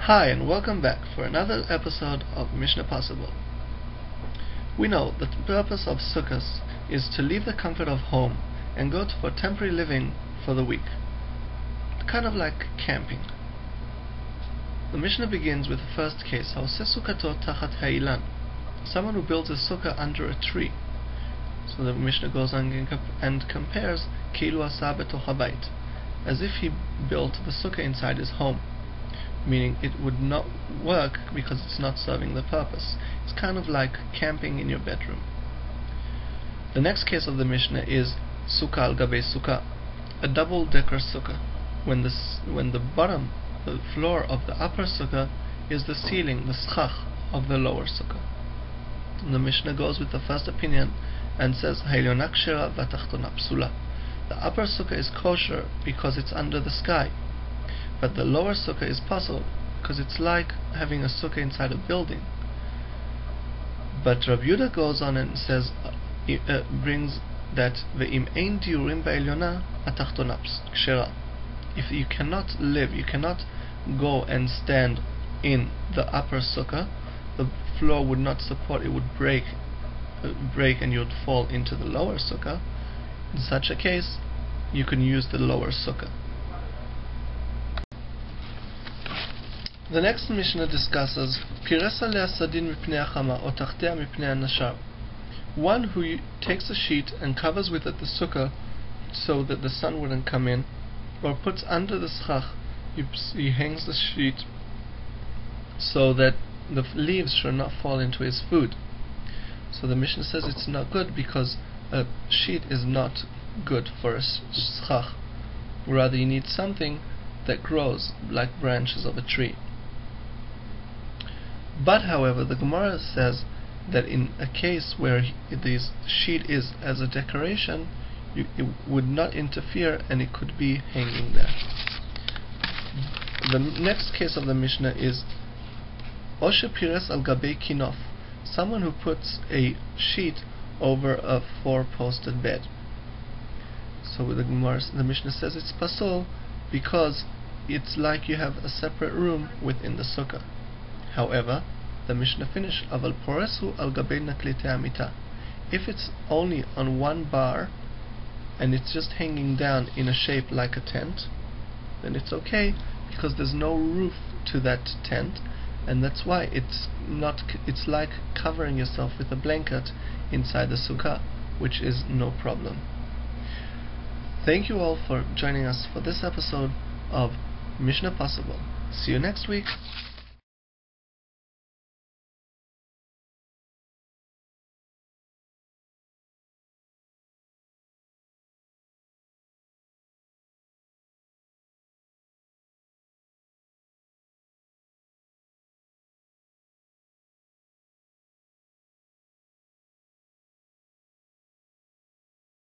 Hi and welcome back for another episode of Mishnapossible. We know that the purpose of sukkahs is to leave the comfort of home and go for temporary living for the week. Kind of like camping. The Mishnah begins with the first case, Haoseh sukkato tachat ha'ilan, someone who builds a sukkah under a tree. So the Mishnah goes on and compares Kilu asa betoch habayit, as if he built the sukkah inside his home, meaning it would not work because it's not serving the purpose. It's kind of like camping in your bedroom. The next case of the Mishnah is sukkah al gabe sukkah, a double-decker sukkah, when the bottom, the floor of the upper sukkah is the ceiling, the schach of the lower sukkah. And the Mishnah goes with the first opinion and says Ha'elyona kshera v'atachtona psula. The upper sukkah is kosher because it's under the sky, but the lower sukkah is possible because it's like having a sukkah inside a building. But Rabbi Yehuda goes on and says, brings that ve'im ein diurim ba'elyona atachtona kshera. If you cannot live, you cannot go and stand in the upper sukkah, the floor would not support, it would break and you would fall into the lower sukkah. In such a case, you can use the lower sukkah. The next Mishnah discusses Pires alea sadin mipnei hachama o tachtea mipnei hanashar, one who takes a sheet and covers with it the sukkah so that the sun wouldn't come in, or puts under the schach, he hangs the sheet so that the leaves should not fall into his food. So the Mishnah says it's not good because a sheet is not good for a schach. Rather, you need something that grows like branches of a tree. But however, the Gemara says that in a case where this sheet is as a decoration, it would not interfere and it could be hanging there. The next case of the Mishnah is Oshe pires al gabe kinof, someone who puts a sheet over a four-posted bed. So the Mishnah says it's pasol because it's like you have a separate room within the sukkah. However, the Mishnah finished aval poresu al gabe naklitei amita. If it's only on one bar and it's just hanging down in a shape like a tent, then it's okay because there's no roof to that tent, and that's why it's like covering yourself with a blanket inside the sukkah, which is no problem. Thank you all for joining us for this episode of Mishnapossible. See you next week.